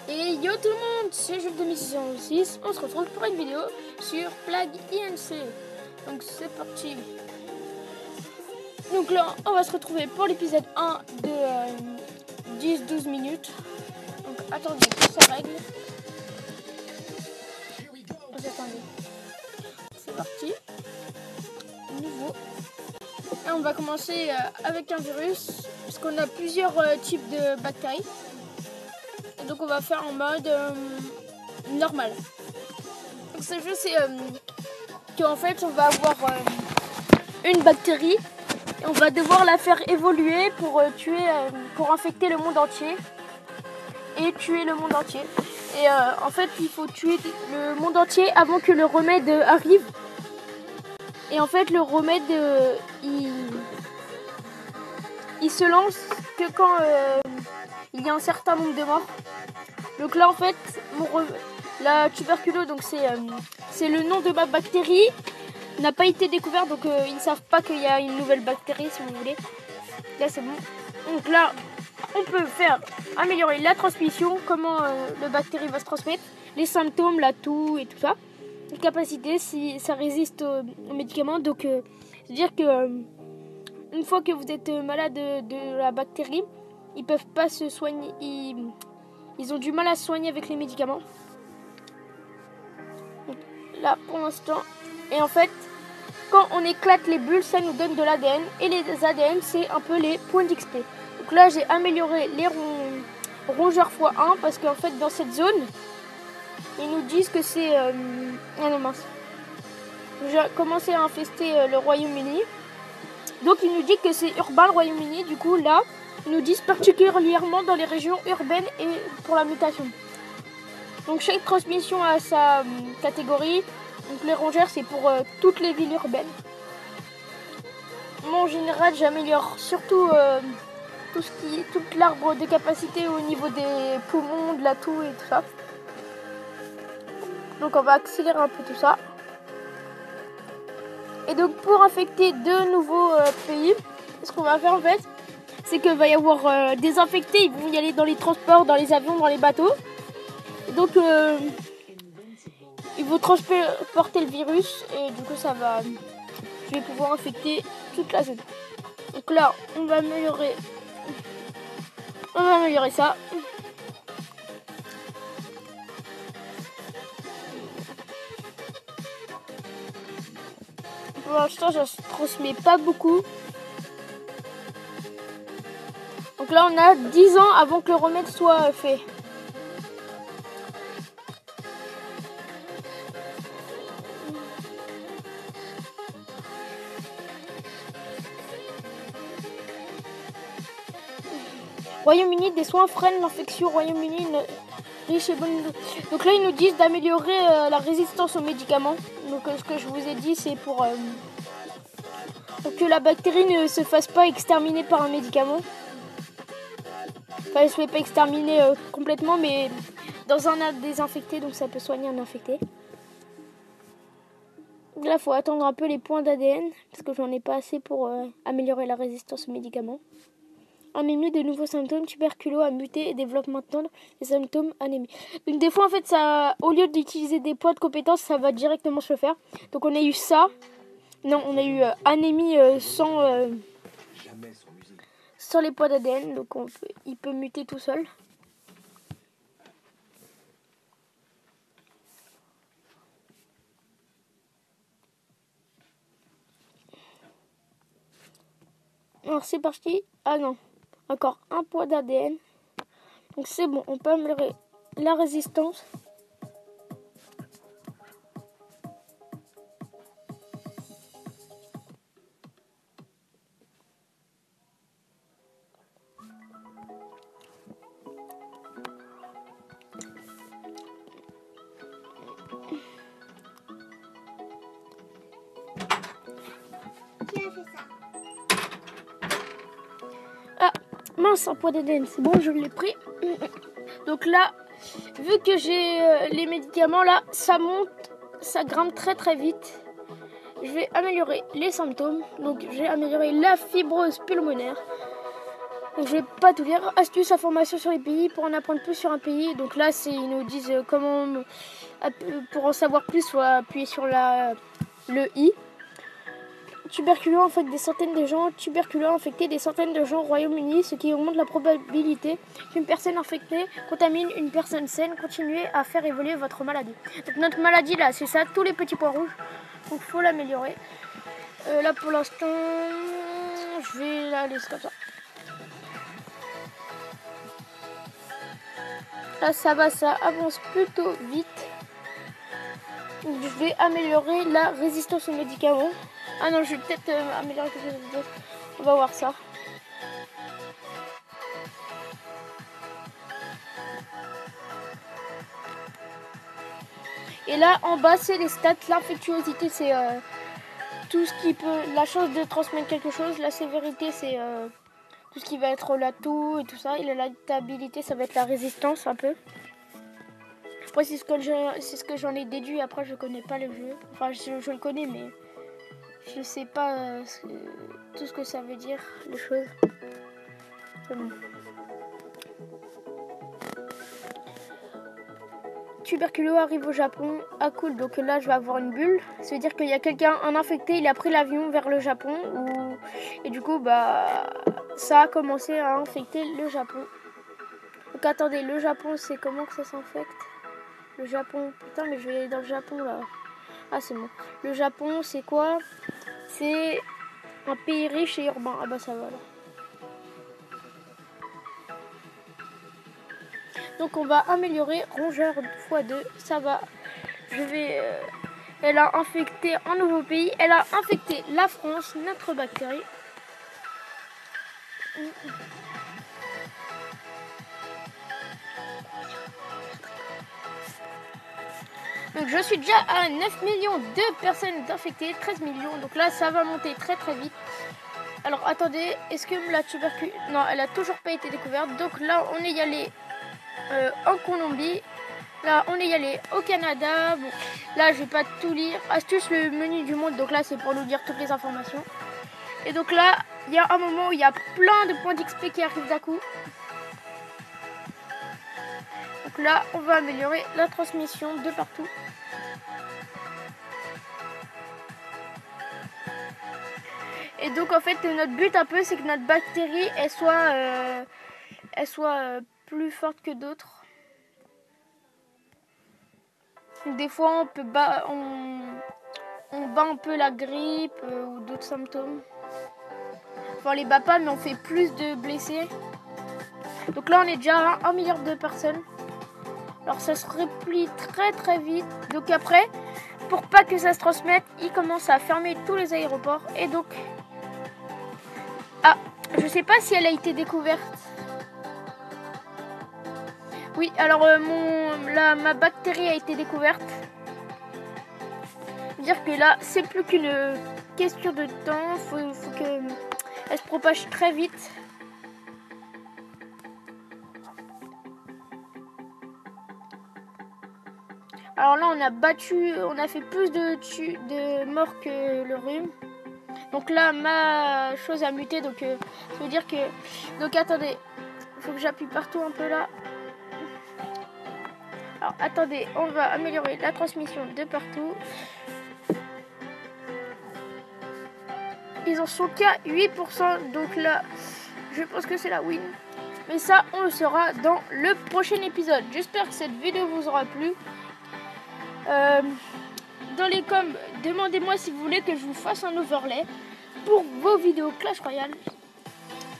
Et yo tout le monde, c'est Jules 2606, on se retrouve pour une vidéo sur Plague INC. Donc c'est parti. Donc là, on va se retrouver pour l'épisode 1 de 10-12 minutes. Donc attendez que ça règle. Attendez. C'est parti. Nouveau. Et on va commencer avec un virus, parce qu'on a plusieurs types de bactéries. Et donc on va faire en mode normal. Donc ce jeu c'est qu'en fait on va avoir une bactérie et on va devoir la faire évoluer pour tuer, pour infecter le monde entier et tuer le monde entier. Et en fait il faut tuer le monde entier avant que le remède arrive. Et en fait le remède il se lance que quand il y a un certain nombre de morts. Donc là en fait la tuberculose, donc c'est le nom de ma bactérie, n'a pas été découvert, donc ils ne savent pas qu'il y a une nouvelle bactérie si vous voulez. Là c'est bon. Donc là on peut faire améliorer la transmission, comment la bactérie va se transmettre, les symptômes, la toux et tout ça. Les capacités, si ça résiste aux médicaments, donc c'est-à-dire que une fois que vous êtes malade de la bactérie, ils peuvent pas se soigner, ils ont du mal à se soigner avec les médicaments. Donc, là pour l'instant. Et en fait, quand on éclate les bulles, ça nous donne de l'ADN. Et les ADN, c'est un peu les points d'XP. Donc là, j'ai amélioré les rongeurs x1 parce qu'en fait, dans cette zone, ils nous disent que c'est... ah non, mince. J'ai commencé à infester le Royaume-Uni. Donc, il nous dit que c'est urbain le Royaume-Uni. Du coup, là, ils nous disent particulièrement dans les régions urbaines et pour la mutation. Donc, chaque transmission a sa catégorie. Donc, les rongeurs, c'est pour toutes les villes urbaines. Moi, en général, j'améliore surtout toute l'arbre de capacité au niveau des poumons, de la toux et tout ça. Donc, on va accélérer un peu tout ça. Et donc, pour infecter de nouveaux pays, ce qu'on va faire en fait, c'est qu'il va y avoir des infectés, ils vont y aller dans les transports, dans les avions, dans les bateaux. Et donc, ils vont transporter le virus et du coup, je vais pouvoir infecter toute la zone. Donc là, on va améliorer ça. Pour l'instant, ça se transmet pas beaucoup. Donc là, on a 10 ans avant que le remède soit fait. Royaume-Uni, des soins freinent l'infection. Royaume-Uni, riche et bonne. Donc là, ils nous disent d'améliorer la résistance aux médicaments. Donc ce que je vous ai dit, c'est pour que la bactérie ne se fasse pas exterminer par un médicament. Enfin, elle ne se fait pas exterminer complètement, mais dans un désinfecté, donc ça peut soigner un infecté. Là, il faut attendre un peu les points d'ADN, parce que j'en ai pas assez pour améliorer la résistance aux médicaments. Anémie, de nouveaux symptômes, tuberculose a muté et développe maintenant les symptômes anémie. Donc des fois en fait ça, au lieu d'utiliser des points de compétences, ça va directement se le faire. Donc on a eu ça, non on a eu anémie sans les points d'ADN, donc il peut muter tout seul. Alors c'est parti, ah non. Encore un point d'ADN. Donc c'est bon, on peut améliorer la résistance. Qui a fait ça? Ah, mince, un point d'ADN, c'est bon, je l'ai pris. Donc là, vu que j'ai les médicaments là, ça monte, ça grimpe très très vite. je vais améliorer les symptômes. Donc j'ai amélioré la fibrose pulmonaire. Donc je vais pas tout lire. Astuces, informations sur les pays pour en apprendre plus sur un pays. Donc là, ils nous disent comment, pour en savoir plus, faut appuyer sur le i. Tuberculeux infecte des centaines de gens. Tuberculeux infecté des centaines de gens au Royaume-Uni, ce qui augmente la probabilité qu'une personne infectée contamine une personne saine. Continuez à faire évoluer votre maladie. Donc notre maladie là, c'est ça, tous les petits points rouges. Donc faut l'améliorer. Là pour l'instant, je vais la laisser comme ça. Là ça va, ça avance plutôt vite. Donc, je vais améliorer la résistance aux médicaments. Ah non, je vais peut-être améliorer quelque chose d'autre. On va voir ça. Et là, en bas, c'est les stats. L'infectiosité, c'est tout ce qui peut... La chance de transmettre quelque chose. La sévérité, c'est tout ce qui va être la toux et tout ça. Et la latabilité, ça va être la résistance un peu. Après, c'est ce que j'en ai déduit. Après, je connais pas le jeu. Enfin, je le connais, mais je sais pas tout ce que ça veut dire, les choses. Tuberculeux arrive au Japon. Ah cool, donc là je vais avoir une bulle. Ça veut dire qu'il y a quelqu'un, un infecté, il a pris l'avion vers le Japon. Et du coup, bah, ça a commencé à infecter le Japon. Donc attendez, le Japon, c'est comment que ça s'infecte? Le Japon, putain, mais je vais aller dans le Japon là. Ah c'est bon. Le Japon, c'est quoi? C'est un pays riche et urbain. Ah bah ça va là. Donc on va améliorer rongeur x2, ça va. Elle a infecté un nouveau pays, elle a infecté la France, notre bactérie. Donc je suis déjà à 9 millions de personnes infectées, 13 millions. Donc là ça va monter très très vite. Alors attendez, est-ce que la tuberculose... Non, elle a toujours pas été découverte. Donc là on est y allé en Colombie. Là, on est y allé au Canada. Bon, là, je vais pas tout lire. Astuce, le menu du monde. Donc là, c'est pour nous dire toutes les informations. Et donc là, il y a un moment où il y a plein de points d'XP qui arrivent d'un coup. Donc là, on va améliorer la transmission de partout. Et donc, en fait, notre but un peu, c'est que notre bactérie, elle soit plus forte que d'autres. Des fois, on bat un peu la grippe ou d'autres symptômes. Enfin, on les bat pas, mais on fait plus de blessés. Donc là, on est déjà à 1 milliard de personnes. Alors, ça se replie très très vite. Donc après, pour pas que ça se transmette, ils commencent à fermer tous les aéroports. Et donc... Ah, je sais pas si elle a été découverte. Oui, alors ma bactérie a été découverte. Dire que là, c'est plus qu'une question de temps. Faut qu'elle se propage très vite. Alors là, on a fait plus de morts que le rhume. Donc là, ma chose a muté. Donc ça veut dire que... Donc attendez, il faut que j'appuie partout un peu là. Alors attendez, on va améliorer la transmission de partout. Ils en sont qu'à 8%, donc là, je pense que c'est la win. Mais ça, on le saura dans le prochain épisode. J'espère que cette vidéo vous aura plu. Dans les coms, demandez-moi si vous voulez que je vous fasse un overlay pour vos vidéos Clash Royale.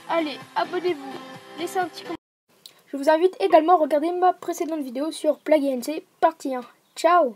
Allez, abonnez-vous, laissez un petit commentaire. Je vous invite également à regarder ma précédente vidéo sur Plague Inc. partie 1. Ciao!